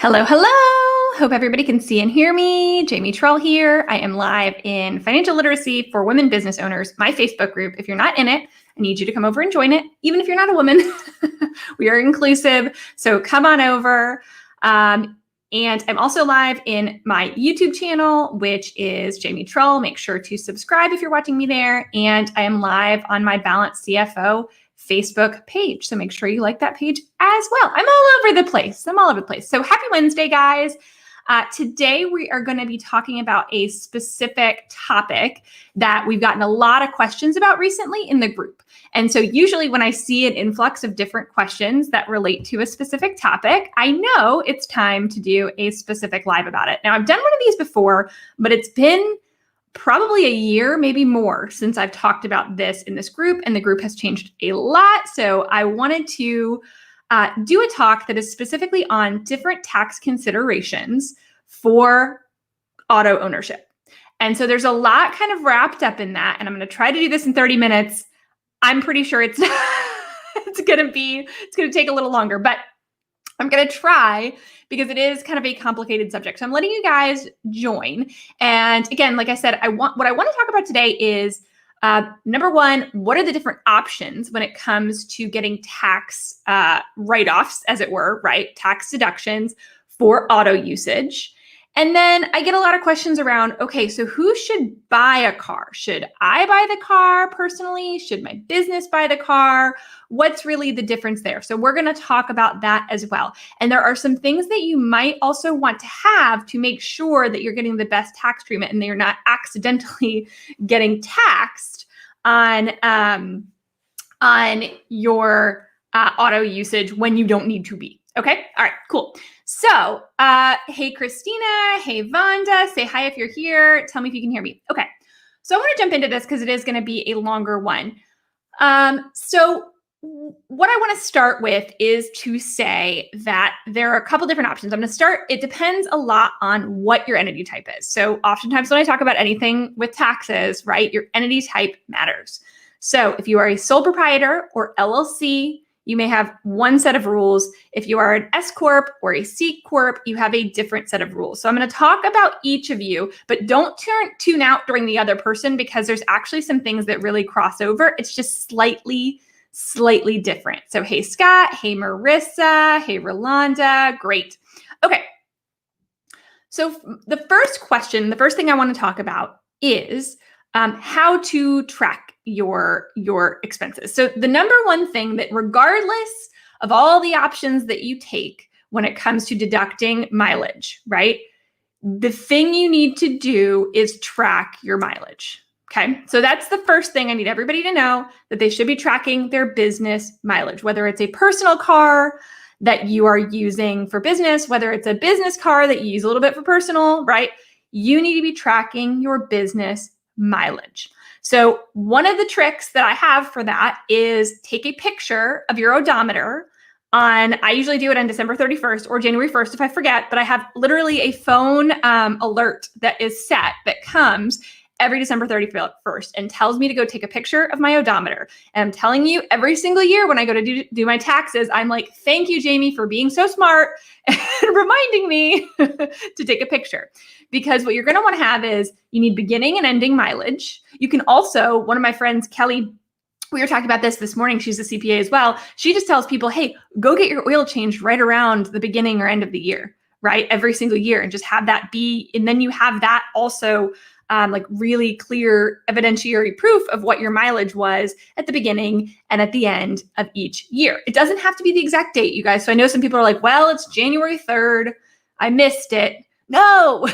Hello, hello. Hope everybody can see and hear me. Jamie Trull here. I am live in Financial Literacy for Women Business Owners, my Facebook group. If you're not in it, I need you to come over and join it, even if you're not a woman. We are inclusive, so come on over. And I'm also live in my YouTube channel, which is Jamie Trull. Make sure to subscribe if you're watching me there. And I am live on my Balanced CFO Facebook page. So make sure you like that page as well. I'm all over the place. So happy Wednesday, guys. Today we are going to be talking about a specific topic that we've gotten a lot of questions about recently in the group. And so usually when I see an influx of different questions that relate to a specific topic, I know it's time to do a specific live about it. Now, I've done one of these before, but it's been probably a year, maybe more, since I've talked about this in this group, and the group has changed a lot. So I wanted to do a talk that is specifically on different tax considerations for auto ownership. And so there's a lot kind of wrapped up in that, and I'm going to try to do this in 30 minutes. I'm pretty sure it's going to take a little longer, but I'm going to try because it is kind of a complicated subject. So I'm letting you guys join. And again, like I said, what I want to talk about today is number one, what are the different options when it comes to getting tax write-offs, as it were, right? Tax deductions for auto usage. And then I get a lot of questions around, okay, so who should buy a car? Should I buy the car personally? Should my business buy the car? What's really the difference there? So we're going to talk about that as well. And there are some things that you might also want to have to make sure that you're getting the best tax treatment and that you're not accidentally getting taxed on your auto usage when you don't need to be. Okay. All right, cool. So, hey, Christina, hey, Vonda, say hi if you're here. Tell me if you can hear me. Okay. So I want to jump into this because it is going to be a longer one. So what I want to start with is to say that there are a couple different options. I'm going to start, it depends a lot on what your entity type is. So oftentimes when I talk about anything with taxes, right, your entity type matters. So if you are a sole proprietor or LLC, you may have one set of rules. If you are an S-Corp or a C-Corp, you have a different set of rules. So I'm going to talk about each of you, but don't tune out during the other person because there's actually some things that really cross over. It's just slightly different. So hey, Scott, hey, Marissa, hey, Rolanda, great. Okay. So the first thing I want to talk about is how to track your expenses. So the number one thing that regardless of all the options that you take when it comes to deducting mileage, right? The thing you need to do is track your mileage. Okay. So that's the first thing I need everybody to know, that they should be tracking their business mileage, whether it's a personal car that you are using for business, whether it's a business car that you use a little bit for personal, right? You need to be tracking your business mileage. So one of the tricks that I have for that is take a picture of your odometer I usually do it on December 31st or January 1st if I forget, but I have literally a phone alert that is set that comes every December 31st and tells me to go take a picture of my odometer. And I'm telling you, every single year when I go to do my taxes, I'm like, thank you, Jamie, for being so smart and reminding me to take a picture. Because what you're going to want to have is you need beginning and ending mileage. You can also, one of my friends, Kelly, we were talking about this morning. She's a CPA as well. She just tells people, hey, go get your oil changed right around the beginning or end of the year, right? Every single year, and just have that be, and then you have that also like really clear evidentiary proof of what your mileage was at the beginning and at the end of each year. It doesn't have to be the exact date, you guys. So I know some people are like, well, it's January 3rd. I missed it. No,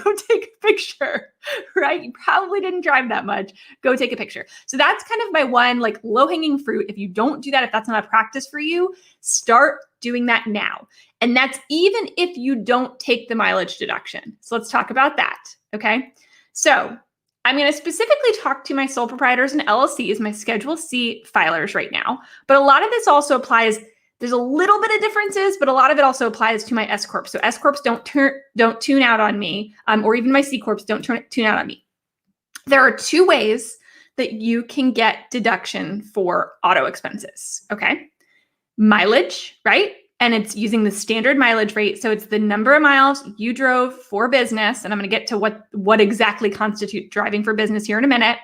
go take a picture, right? You probably didn't drive that much. Go take a picture. So that's kind of my one like low-hanging fruit. If you don't do that, if that's not a practice for you, start doing that now. And that's even if you don't take the mileage deduction. So let's talk about that, okay? So I'm going to specifically talk to my sole proprietors and LLCs, my Schedule C filers right now. But a lot of this also applies. There's a little bit of differences, but a lot of it also applies to my S-Corps. So S-Corps don't tune out on me, or even my C-Corps don't tune out on me. There are two ways that you can get deduction for auto expenses, okay? Mileage, right? and it's using the standard mileage rate. So it's the number of miles you drove for business. And I'm going to get to what exactly constitutes driving for business here in a minute.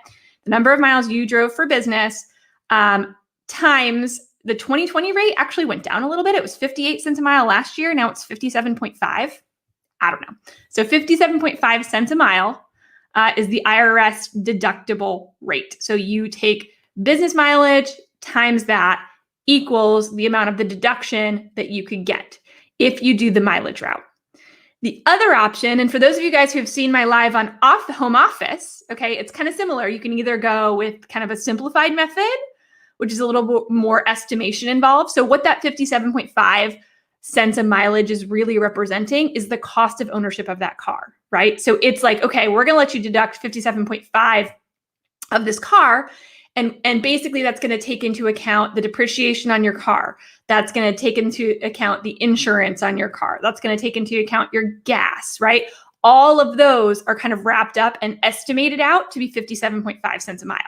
The number of miles you drove for business times the 2020 rate actually went down a little bit. It was 58 cents a mile last year. Now it's 57.5. I don't know. So 57.5 cents a mile is the IRS deductible rate. So you take business mileage times that equals the amount of the deduction that you could get if you do the mileage route. The other option, and for those of you guys who have seen my live on home office, okay, it's kind of similar. You can either go with kind of a simplified method, which is a little bit more estimation involved. So what that 57.5 cents a mileage is really representing is the cost of ownership of that car, right? So it's like, okay, we're going to let you deduct 57.5 of this car. And basically that's going to take into account the depreciation on your car. That's going to take into account the insurance on your car. That's going to take into account your gas, right? All of those are kind of wrapped up and estimated out to be 57.5 cents a mile.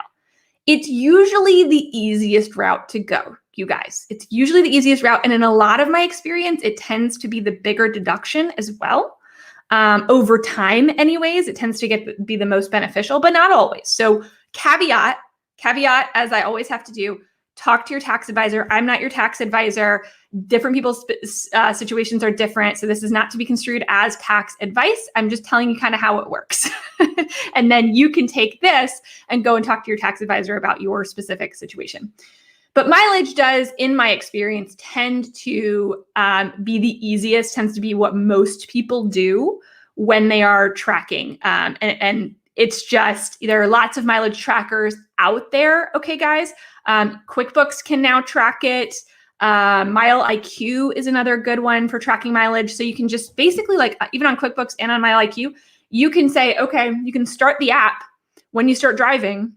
It's usually the easiest route to go, you guys. It's usually the easiest route. And in a lot of my experience, it tends to be the bigger deduction as well. Over time, anyways, it tends to be the most beneficial, but not always. So caveat, as I always have to do, talk to your tax advisor. I'm not your tax advisor. Different people's situations are different. So this is not to be construed as tax advice. I'm just telling you kind of how it works. And then you can take this and go and talk to your tax advisor about your specific situation. But mileage does, in my experience, tend to be the easiest, tends to be what most people do when they are tracking. And it's just, there are lots of mileage trackers out there. Okay, guys. QuickBooks can now track it. Mile IQ is another good one for tracking mileage. So you can just basically, like, even on QuickBooks and on Mile IQ, you can say, okay, you can start the app when you start driving,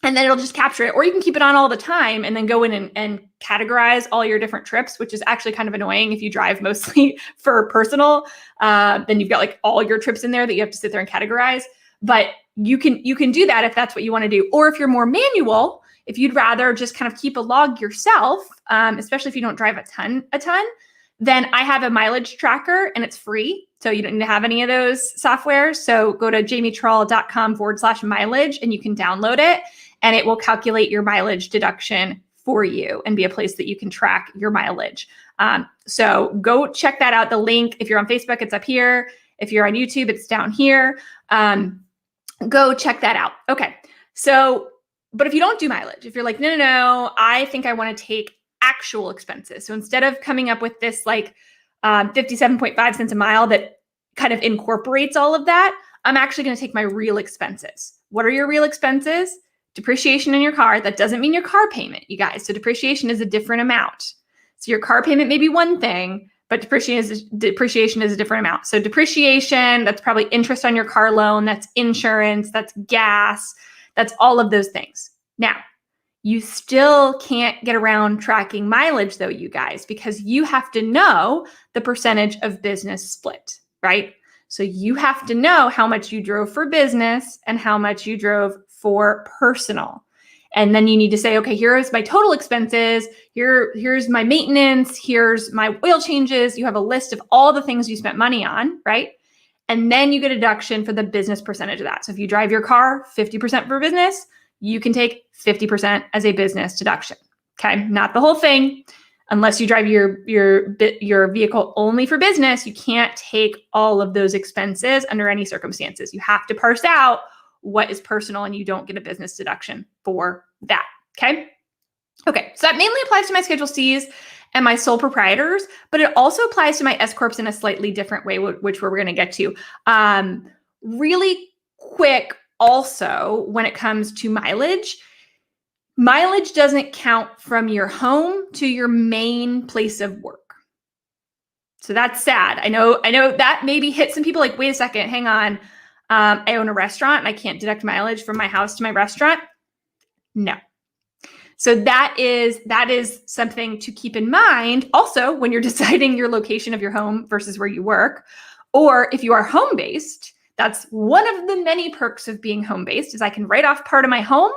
and then it'll just capture it. Or you can keep it on all the time and then go in and categorize all your different trips, which is actually kind of annoying if you drive mostly for personal. Then you've got like all your trips in there that you have to sit there and categorize. But you can do that if that's what you want to do. Or if you're more manual, if you'd rather just kind of keep a log yourself, especially if you don't drive a ton, then I have a mileage tracker and it's free. So you don't need to have any of those softwares. So go to jamietrall.com/mileage and you can download it, and it will calculate your mileage deduction for you and be a place that you can track your mileage. So go check that out. The link, if you're on Facebook, it's up here. If you're on YouTube, it's down here. Go check that out. Okay. So, but if you don't do mileage, if you're like, no, I think I want to take actual expenses. So instead of coming up with this like 57.5 cents a mile that kind of incorporates all of that, I'm actually going to take my real expenses. What are your real expenses? Depreciation in your car. That doesn't mean your car payment, you guys. So depreciation is a different amount. So your car payment may be one thing, but depreciation is a different amount. So depreciation, that's probably interest on your car loan, that's insurance, that's gas, that's all of those things. Now, you still can't get around tracking mileage though, you guys, because you have to know the percentage of business split, right? So you have to know how much you drove for business and how much you drove for personal. And then you need to say, okay, here's my total expenses. Here's my maintenance. Here's my oil changes. You have a list of all the things you spent money on, right? And then you get a deduction for the business percentage of that. So if you drive your car 50% for business, you can take 50% as a business deduction. Okay, not the whole thing. Unless you drive your vehicle only for business, you can't take all of those expenses under any circumstances. You have to parse out what is personal, and you don't get a business deduction for that. Okay. Okay. So that mainly applies to my Schedule Cs and my sole proprietors, but it also applies to my S-Corps in a slightly different way, which we're going to get to. Really quick. Also, when it comes to mileage doesn't count from your home to your main place of work. So that's sad. I know that maybe hit some people like, wait a second, hang on. I own a restaurant and I can't deduct mileage from my house to my restaurant. No. So that is something to keep in mind also when you're deciding your location of your home versus where you work. Or if you are home-based, that's one of the many perks of being home-based is I can write off part of my home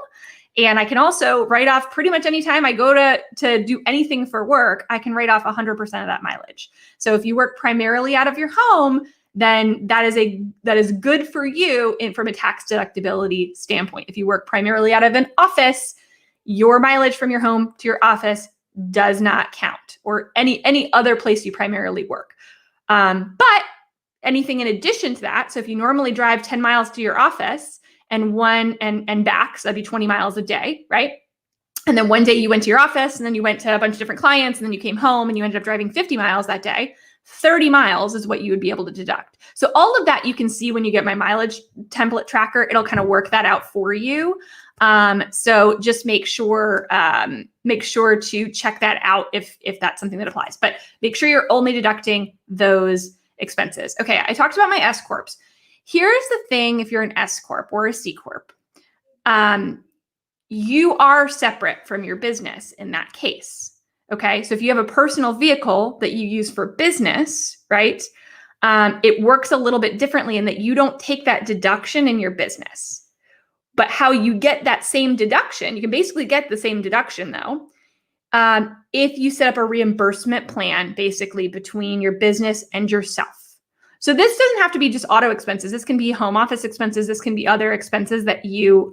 And I can also write off pretty much anytime I go to do anything for work, I can write off 100% of that mileage. So if you work primarily out of your home, then that is good for you from a tax deductibility standpoint. If you work primarily out of an office, your mileage from your home to your office does not count, or any other place you primarily work. But anything in addition to that, so if you normally drive 10 miles to your office and back, so that'd be 20 miles a day, right? And then one day you went to your office and then you went to a bunch of different clients and then you came home and you ended up driving 50 miles that day. 30 miles is what you would be able to deduct. So all of that you can see when you get my mileage template tracker. It'll kind of work that out for you. So just make sure to check that out if that's something that applies. But make sure you're only deducting those expenses. Okay, I talked about my S-Corps. Here's the thing: if you're an S-Corp or a C-Corp, you are separate from your business in that case. Okay, so if you have a personal vehicle that you use for business, right, it works a little bit differently in that you don't take that deduction in your business. But how you get that same deduction, you can basically get the same deduction though, if you set up a reimbursement plan basically between your business and yourself. So this doesn't have to be just auto expenses. This can be home office expenses. This can be other expenses that you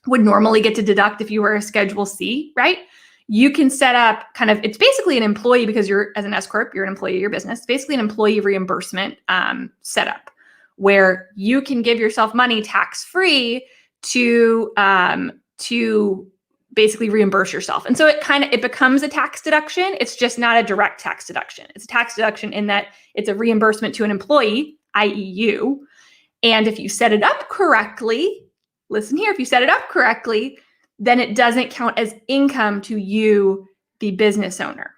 would normally get to deduct if you were a Schedule C, right? You can set up it's basically an employee, because you're, as an S-Corp, you're an employee of your business. It's basically an employee reimbursement setup where you can give yourself money tax-free to basically reimburse yourself. And so it becomes a tax deduction. It's just not a direct tax deduction. It's a tax deduction in that it's a reimbursement to an employee, i.e. you. And if you set it up correctly, listen here, if you set it up correctly, then it doesn't count as income to you, the business owner.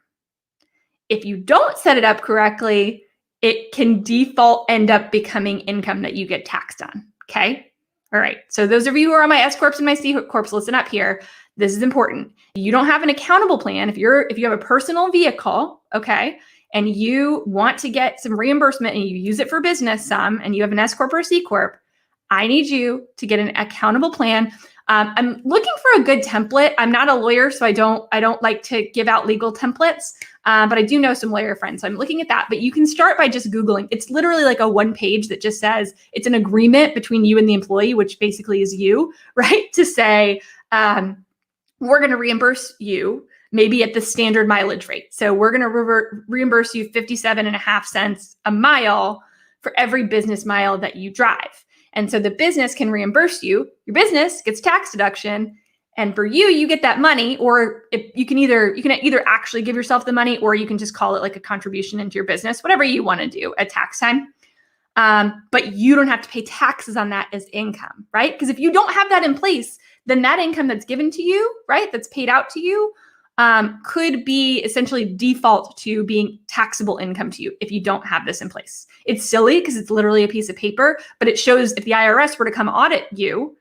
If you don't set it up correctly, it can default end up becoming income that you get taxed on, okay? All right, so those of you who are on my S-Corps and my C-Corps, listen up here. This is important. You don't have an accountable plan. If you have a personal vehicle, okay, and you want to get some reimbursement and you use it for business and you have an S-Corp or a C-Corp, I need you to get an accountable plan. I'm looking for a good template. I'm not a lawyer, so I don't like to give out legal templates, but I do know some lawyer friends. So I'm looking at that, but you can start by just Googling. It's literally like a one page that just says it's an agreement between you and the employee, which basically is you, right? To say, we're going to reimburse you maybe at the standard mileage rate. So we're going to reimburse you 57.5 cents a mile for every business mile that you drive. And so the business can reimburse you. Your business gets tax deduction, and for you, you get that money. Or if you can either actually give yourself the money, or you can just call it like a contribution into your business, whatever you want to do at tax time. But you don't have to pay taxes on that as income, right? Because if you don't have that in place, then that income that's given to you, right, that's paid out to you, could be essentially default to being taxable income to you if you don't have this in place. It's silly because it's literally a piece of paper, but it shows if the IRS were to come audit you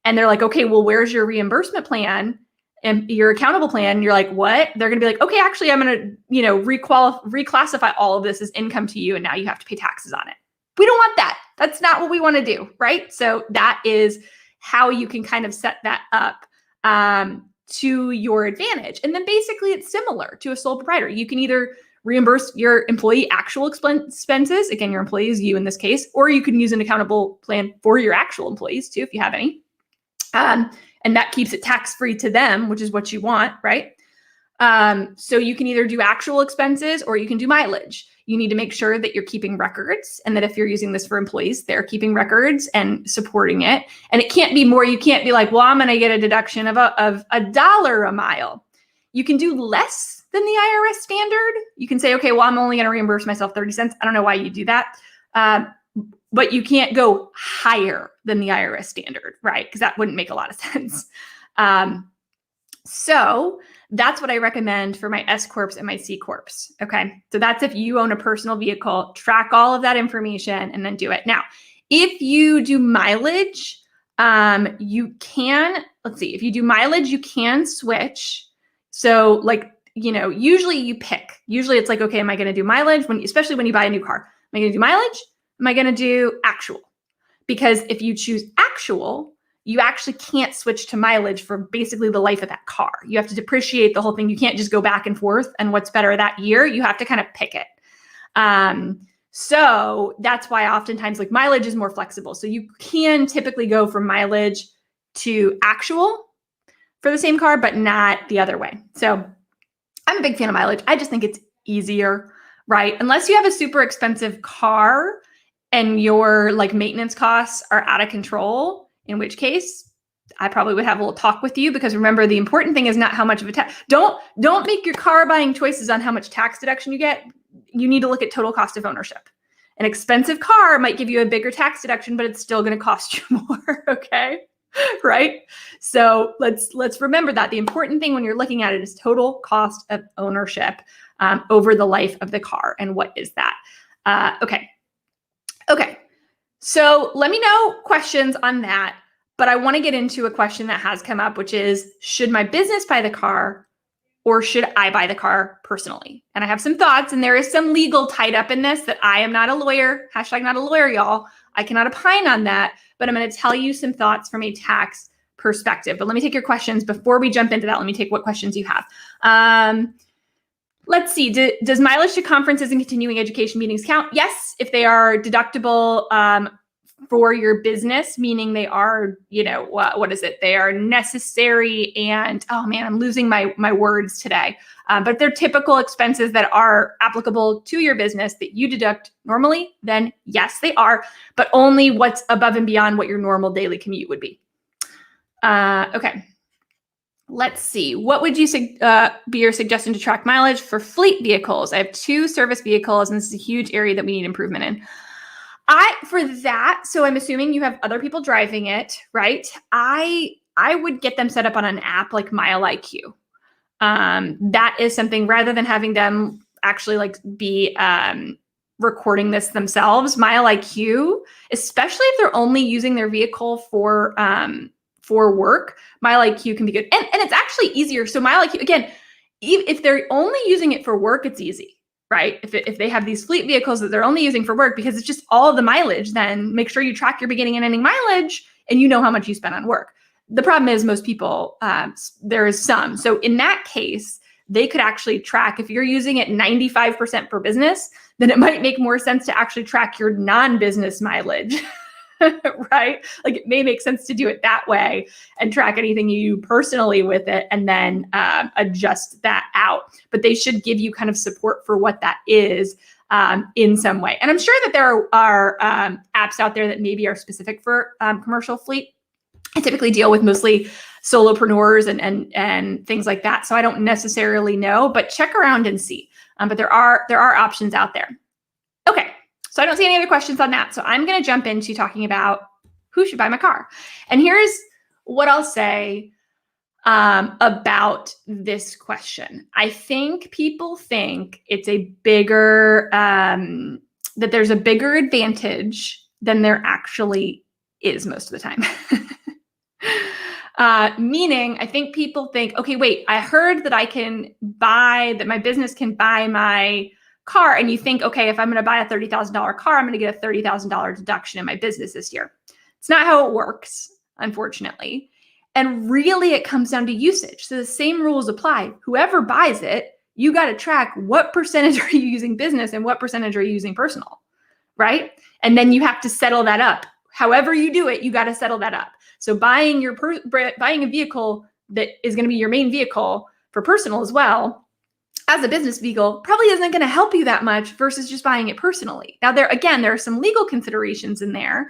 and they're like, okay, well, where's your reimbursement plan and your accountable plan? And you're like, what? They're going to be like, okay, actually, I'm going to, reclassify all of this as income to you, and now you have to pay taxes on it. We don't want that. That's not what we want to do, right? So that is how you can kind of set that up to your advantage. And then basically it's similar to a sole proprietor. You can either reimburse your employee actual expenses, again, your employee is you in this case, or you can use an accountable plan for your actual employees too, if you have any. And that keeps it tax-free to them, which is what you want, right? So you can either do actual expenses or you can do mileage. You need to make sure that you're keeping records, and that if you're using this for employees, they're keeping records and supporting it. And it can't be more. You can't be like, well, I'm going to get a deduction of $1 a mile. You can do less than the IRS standard. You can say, okay, well, I'm only going to reimburse myself 30 cents. I don't know why you do that. But you can't go higher than the IRS standard, right? Because that wouldn't make a lot of sense. So that's what I recommend for my S-Corps and my C-Corps, okay? So that's if you own a personal vehicle, track all of that information and then do it. Now, if you do mileage, you can, if you do mileage, you can switch. So usually you pick. Usually it's like, okay, am I going to do mileage? Especially when you buy a new car. Am I going to do mileage? Am I going to do actual? Because if you choose actual, you actually can't switch to mileage for basically the life of that car. You have to depreciate the whole thing. You can't just go back and forth and what's better that year. You have to kind of pick it. So that's why oftentimes like mileage is more flexible. So you can typically go from mileage to actual for the same car, but not the other way. So I'm a big fan of mileage. I just think it's easier, right? Unless you have a super expensive car and your like maintenance costs are out of control, in which case I probably would have a little talk with you, because remember, the important thing is not how much of a tax. Don't make your car buying choices on how much tax deduction you get. You need to look at total cost of ownership. An expensive car might give you a bigger tax deduction, but it's still going to cost you more. Okay. Right. So let's remember that the important thing when you're looking at it is total cost of ownership over the life of the car. And what is that? Okay. So let me know questions on that, but I want to get into a question that has come up, which is, should my business buy the car or should I buy the car personally? And I have some thoughts, and there is some legal tied up in this that I am not a lawyer, hashtag not a lawyer, y'all. I cannot opine on that, but I'm going to tell you some thoughts from a tax perspective. But let me take your questions before we jump into that. Let me take what questions you have. Let's see. Does mileage to conferences and continuing education meetings count? Yes, if they are deductible for your business, meaning they are, what is it? They are necessary and, oh man, I'm losing my words today. But they're typical expenses that are applicable to your business that you deduct normally, then yes, they are, but only what's above and beyond what your normal daily commute would be. Okay. Let's see. What would you be your suggestion to track mileage for fleet vehicles? I have 2 service vehicles, and this is a huge area that we need improvement in. So I'm assuming you have other people driving it, right? I would get them set up on an app like Mile IQ. That is something, rather than having them actually like be recording this themselves. Mile IQ, especially if they're only using their vehicle for work, Mile IQ can be good. And it's actually easier. So Mile IQ, again, if they're only using it for work, it's easy, right? If they have these fleet vehicles that they're only using for work, because it's just all of the mileage, then make sure you track your beginning and ending mileage and you know how much you spend on work. The problem is most people, there is some. So in that case, they could actually track, if you're using it 95% for business, then it might make more sense to actually track your non-business mileage. Right? Like it may make sense to do it that way and track anything you do personally with it and then adjust that out. But they should give you kind of support for what that is in some way. And I'm sure that there are apps out there that maybe are specific for commercial fleet. I typically deal with mostly solopreneurs and things like that. So I don't necessarily know, but check around and see. But there are options out there. Okay. So I don't see any other questions on that. So I'm going to jump into talking about who should buy my car. And here's what I'll say about this question. I think people think it's a bigger, that there's a bigger advantage than there actually is most of the time. Meaning, I think people think, okay, wait, I heard that that my business can buy my car. And you think, okay, if I'm going to buy a $30,000 car, I'm going to get a $30,000 deduction in my business this year. It's not how it works, unfortunately. And really, it comes down to usage. So the same rules apply. Whoever buys it, you got to track what percentage are you using business and what percentage are you using personal, right? And then you have to settle that up. However you do it, you got to settle that up. So buying a vehicle that is going to be your main vehicle for personal as well as a business vehicle probably isn't going to help you that much versus just buying it personally. Now, there are some legal considerations in there,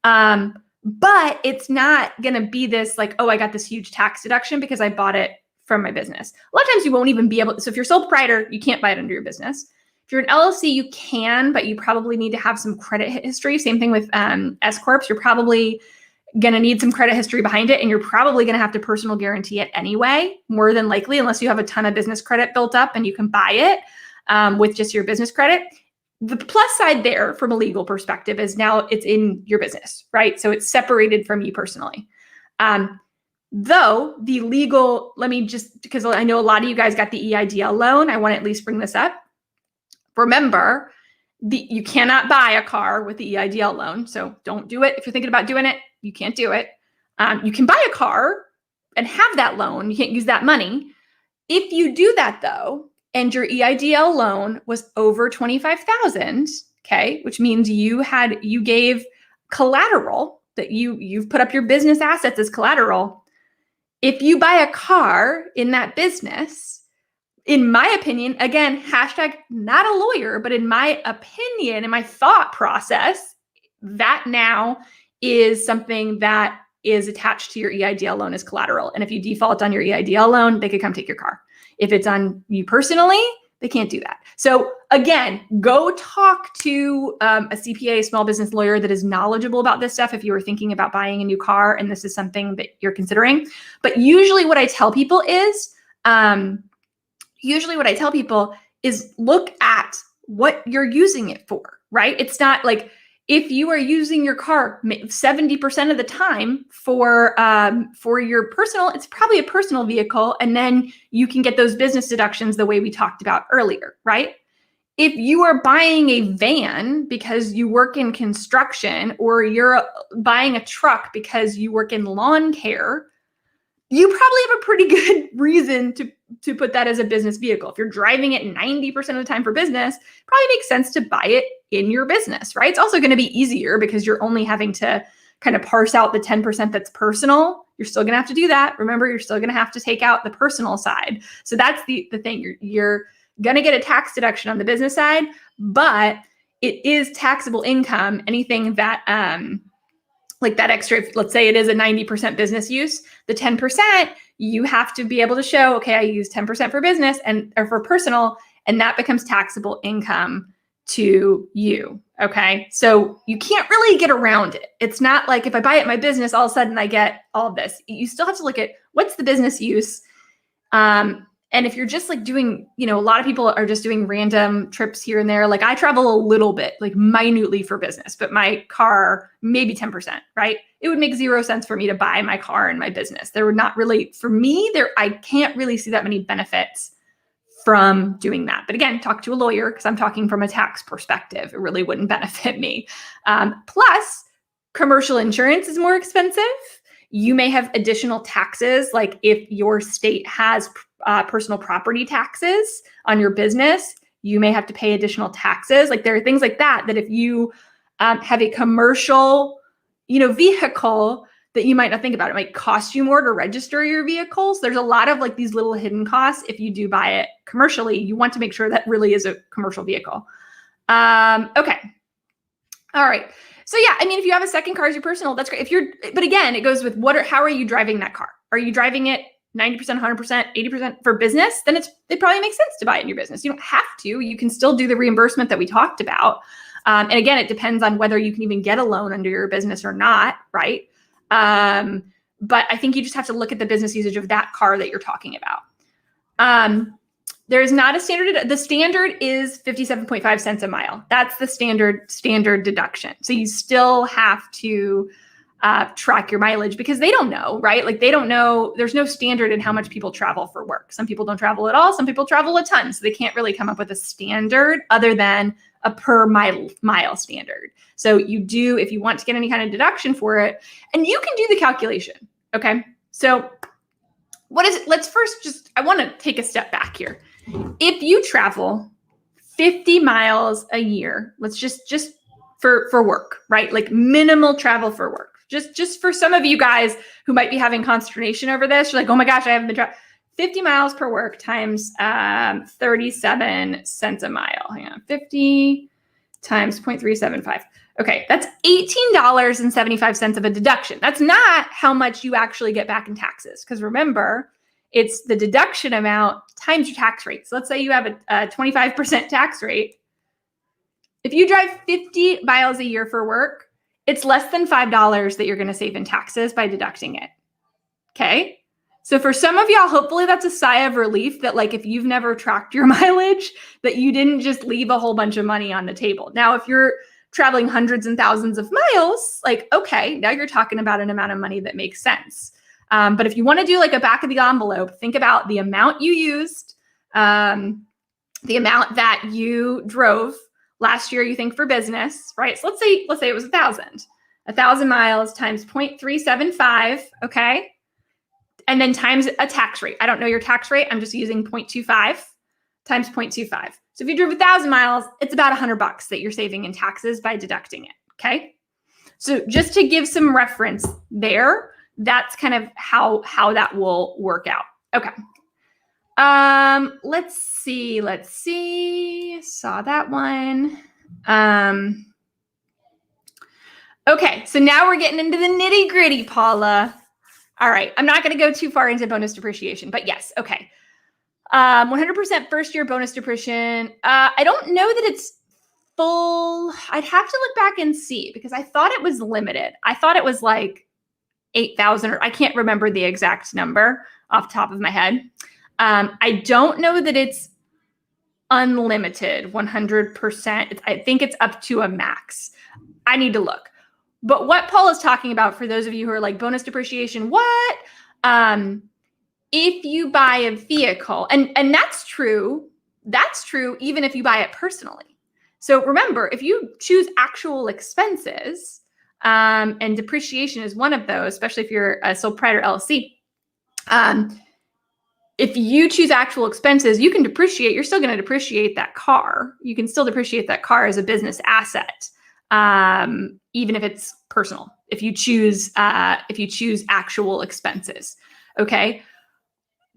but it's not going to be this like, oh, I got this huge tax deduction because I bought it from my business. A lot of times you won't even be able to. So if you're sole proprietor, you can't buy it under your business. If you're an LLC, you can, but you probably need to have some credit history. Same thing with S-Corps. You're probably going to need some credit history behind it, and you're probably going to have to personal guarantee it anyway, more than likely, unless you have a ton of business credit built up and you can buy it with just your business credit. The plus side there from a legal perspective is now it's in your business, right? So it's separated from you personally. Though the legal, because I know a lot of you guys got the EIDL loan, I want to at least bring this up. Remember, you cannot buy a car with the EIDL loan, so don't do it. If you're thinking about doing it, you can't do it. You can buy a car and have that loan. You can't use that money. If you do that though, and your EIDL loan was over $25,000, okay, which means you gave collateral that you've put up your business assets as collateral. If you buy a car in that business, in my opinion, again, hashtag not a lawyer, but in my opinion, in my thought process, that now is something that is attached to your EIDL loan as collateral. And if you default on your EIDL loan, they could come take your car. If it's on you personally, they can't do that. So again, go talk to a CPA, small business lawyer that is knowledgeable about this stuff if you were thinking about buying a new car and this is something that you're considering. But usually what I tell people is, look at what you're using it for, right? It's not like if you are using your car 70% of the time for your personal, it's probably a personal vehicle, and then you can get those business deductions the way we talked about earlier, right? If you are buying a van because you work in construction, or you're buying a truck because you work in lawn care, you probably have a pretty good reason to put that as a business vehicle. If you're driving it 90% of the time for business, probably makes sense to buy it in your business, right? It's also going to be easier because you're only having to kind of parse out the 10% that's personal. You're still going to have to do that. Remember, you're still going to have to take out the personal side. So that's the thing. You're going to get a tax deduction on the business side, but it is taxable income. Anything that like that extra, let's say it is a 90% business use, the 10%, you have to be able to show, okay, I use 10% for business or for personal, and that becomes taxable income to you, okay? So you can't really get around it. It's not like if I buy it in my business, all of a sudden I get all of this. You still have to look at what's the business use. And if you're just like doing, a lot of people are just doing random trips here and there. Like I travel a little bit, like minutely for business, but my car, maybe 10%, right? It would make 0 sense for me to buy my car in my business. There would not really, for me, I can't really see that many benefits from doing that. But again, talk to a lawyer because I'm talking from a tax perspective. It really wouldn't benefit me. Plus, commercial insurance is more expensive. You may have additional taxes, like if your state has personal property taxes on your business, you may have to pay additional taxes. Like there are things like that if you have a commercial, vehicle that you might not think about. It might cost you more to register your vehicles. There's a lot of like these little hidden costs. If you do buy it commercially, you want to make sure that really is a commercial vehicle. Okay. All right. So yeah, if you have a second car as your personal, that's great. But again, it goes with how are you driving that car? Are you driving it 90%, 100%, 80% for business? Then it probably makes sense to buy it in your business. You don't have to. You can still do the reimbursement that we talked about. And again, it depends on whether you can even get a loan under your business or not, right? But I think you just have to look at the business usage of that car that you're talking about. There's not a standard. The standard is 57.5 cents a mile. That's the standard deduction. So you still have to track your mileage because they don't know, right? Like they don't know. There's no standard in how much people travel for work. Some people don't travel at all. Some people travel a ton. So they can't really come up with a standard other than a per mile standard. So you do, if you want to get any kind of deduction for it, and you can do the calculation. Okay. So what is it? Let's first I want to take a step back here. If you travel 50 miles a year, let's just for work, right? Like minimal travel for work. Just for some of you guys who might be having consternation over this, you're like, oh my gosh, I haven't been traveling. 50 miles per work times 37 cents a mile. Hang on, 50 times 0.375. Okay, that's $18.75 of a deduction. That's not how much you actually get back in taxes. Because remember, it's the deduction amount times your tax rate. So let's say you have a 25% tax rate. If you drive 50 miles a year for work, it's less than $5 that you're going to save in taxes by deducting it. Okay? So for some of y'all, hopefully that's a sigh of relief that like if you've never tracked your mileage, that you didn't just leave a whole bunch of money on the table. Now, if you're traveling hundreds and thousands of miles, like, okay, now you're talking about an amount of money that makes sense. But if you want to do like a back of the envelope, think about the amount you used, the amount that you drove last year, you think for business, right? So let's say it was 1,000. 1,000 miles times 0.375, okay? And then times a tax rate. I don't know your tax rate. I'm just using 0.25 times 0.25. So if you drove 1,000 miles, it's about $100 that you're saving in taxes by deducting it, okay? So just to give some reference there, that's kind of how that will work out. Okay. Let's see. Saw that one. Okay, so now we're getting into the nitty gritty, Paula. All right, I'm not going to go too far into bonus depreciation, but yes, okay. 100% first year bonus depreciation. I don't know that it's full. I'd have to look back and see because I thought it was limited. I thought it was like 8,000 or I can't remember the exact number off the top of my head. I don't know that it's unlimited 100%. I think it's up to a max. I need to look. But what Paul is talking about, for those of you who are like, bonus depreciation, what? If you buy a vehicle, and that's true even if you buy it personally. So remember, if you choose actual expenses, and depreciation is one of those, especially if you're a sole proprietor LLC, if you choose actual expenses, you can depreciate. You're still going to depreciate that car. You can still depreciate that car as a business asset, even if it's personal. If you choose actual expenses, okay.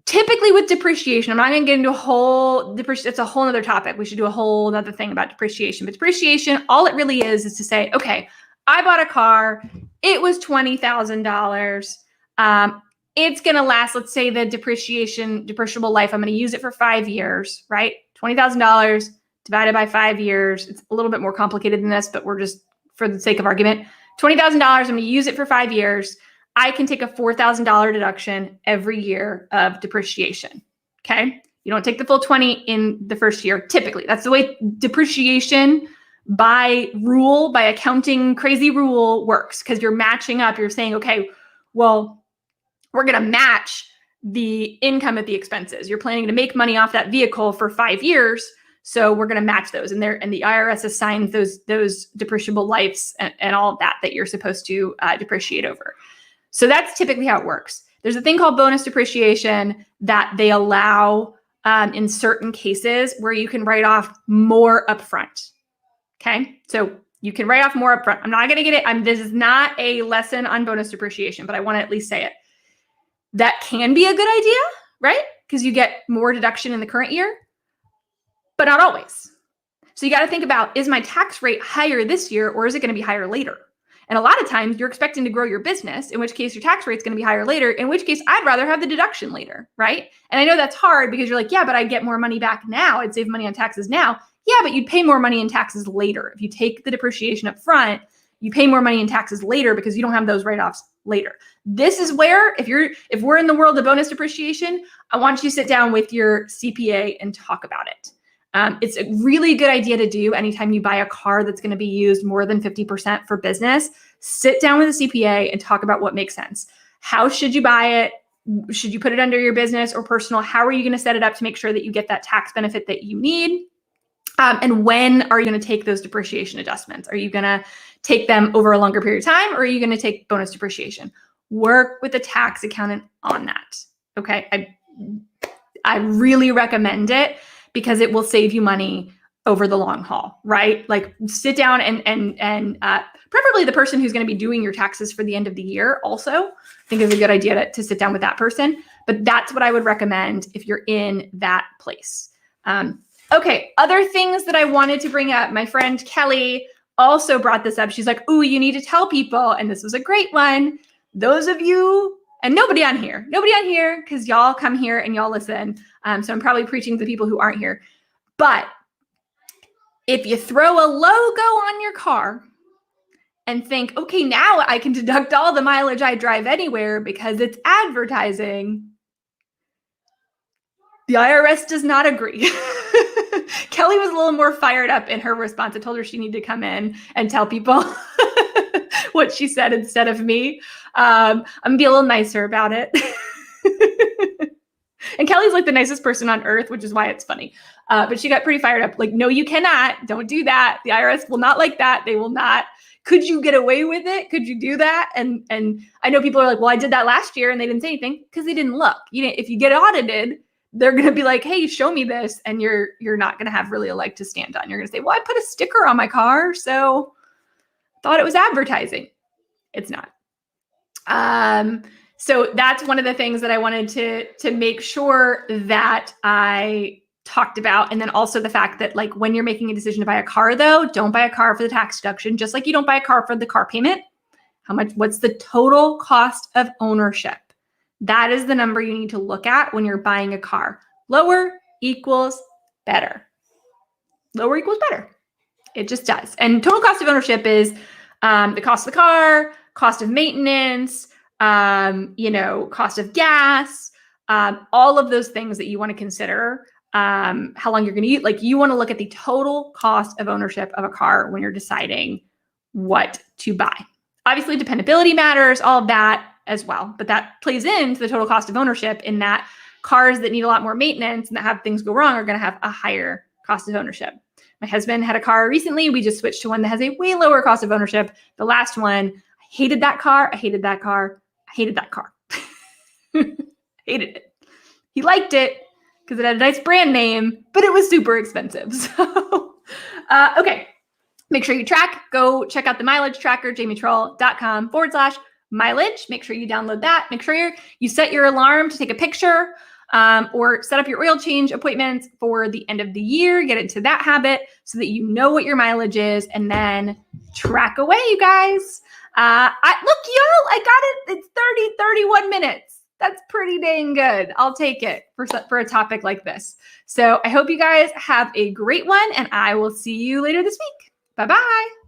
Typically with depreciation, I'm not going to get into a whole depreciation. It's a whole other topic. We should do a whole other thing about depreciation. But depreciation, all it really is to say, okay, I bought a car. It was $20,000. It's going to last, let's say the depreciable life, I'm going to use it for 5 years, right? $20,000 divided by 5 years. It's a little bit more complicated than this, but we're just, for the sake of argument, $20,000, I'm going to use it for 5 years. I can take a $4,000 deduction every year of depreciation, okay? You don't take the full 20 in the first year, typically. That's the way depreciation by accounting crazy rule works, because you're matching up. You're saying, okay, well, we're going to match the income at the expenses. You're planning to make money off that vehicle for 5 years, so we're going to match those. And the IRS assigns those depreciable lives and all of that you're supposed to depreciate over. So that's typically how it works. There's a thing called bonus depreciation that they allow in certain cases where you can write off more upfront. Okay, so you can write off more upfront. I'm not going to get it. This is not a lesson on bonus depreciation, but I want to at least say it. That can be a good idea, right? Because you get more deduction in the current year, but not always. So you got to think about, is my tax rate higher this year or is it going to be higher later? And a lot of times you're expecting to grow your business, in which case your tax rate's going to be higher later, in which case I'd rather have the deduction later, right? And I know that's hard because you're like, yeah, but I get more money back now. I'd save money on taxes now. Yeah, but you'd pay more money in taxes later. If you take the depreciation up front, you pay more money in taxes later because you don't have those write-offs later. This is where, if we're in the world of bonus depreciation, I want you to sit down with your CPA and talk about it. It's a really good idea to do anytime you buy a car that's going to be used more than 50% for business. Sit down with a CPA and talk about what makes sense. How should you buy it? Should you put it under your business or personal? How are you going to set it up to make sure that you get that tax benefit that you need? And when are you going to take those depreciation adjustments? Are you going to take them over a longer period of time, or are you going to take bonus depreciation? Work with a tax accountant on that. Okay. I really recommend it because it will save you money over the long haul, right? Like sit down and preferably the person who's going to be doing your taxes for the end of the year also. I think is a good idea to sit down with that person, but that's what I would recommend if you're in that place. Okay, other things that I wanted to bring up. My friend Kelly also brought this up. She's like, ooh, you need to tell people, and this was a great one. Those of you, and nobody on here, because y'all come here and y'all listen. So I'm probably preaching to the people who aren't here. But if you throw a logo on your car and think, okay, now I can deduct all the mileage I drive anywhere because it's advertising, the IRS does not agree. Kelly was a little more fired up in her response. I told her she needed to come in and tell people what she said instead of me. I'm going to be a little nicer about it. And Kelly's like the nicest person on earth, which is why it's funny. But she got pretty fired up. Like, no, you cannot. Don't do that. The IRS will not like that. They will not Could you get away with it? Could you do that? And I know people are like, well, I did that last year and they didn't say anything because they didn't look. If you get audited, they're going to be like, hey, show me this. And you're not going to have really a leg to stand on. You're going to say, well, I put a sticker on my car, so thought it was advertising. It's not. So that's one of the things that I wanted to make sure that I talked about. And then also the fact that like when you're making a decision to buy a car though, don't buy a car for the tax deduction, just like you don't buy a car for the car payment. What's the total cost of ownership? That is the number you need to look at when you're buying a car. Lower equals better. Lower equals better. It just does. And total cost of ownership is the cost of the car, cost of maintenance, cost of gas, all of those things that you want to consider, how long you're going to use. Like you want to look at the total cost of ownership of a car when you're deciding what to buy. Obviously, dependability matters, all of that as well, but that plays into the total cost of ownership in that cars that need a lot more maintenance and that have things go wrong are going to have a higher cost of ownership. My husband had a car recently. We just switched to one that has a way lower cost of ownership. The last one, I hated that car. I hated that car. I hated that car. Hated it. He liked it because it had a nice brand name, but it was super expensive. So, okay. Make sure you track. Go check out the mileage tracker, jamietroll.com/mileage. Make sure you download that. Make sure you set your alarm to take a picture or set up your oil change appointments for the end of the year. Get into that habit so that you know what your mileage is and then track away, you guys. Look, y'all, I got it. It's 31 minutes. That's pretty dang good. I'll take it for a topic like this. So I hope you guys have a great one and I will see you later this week. Bye-bye.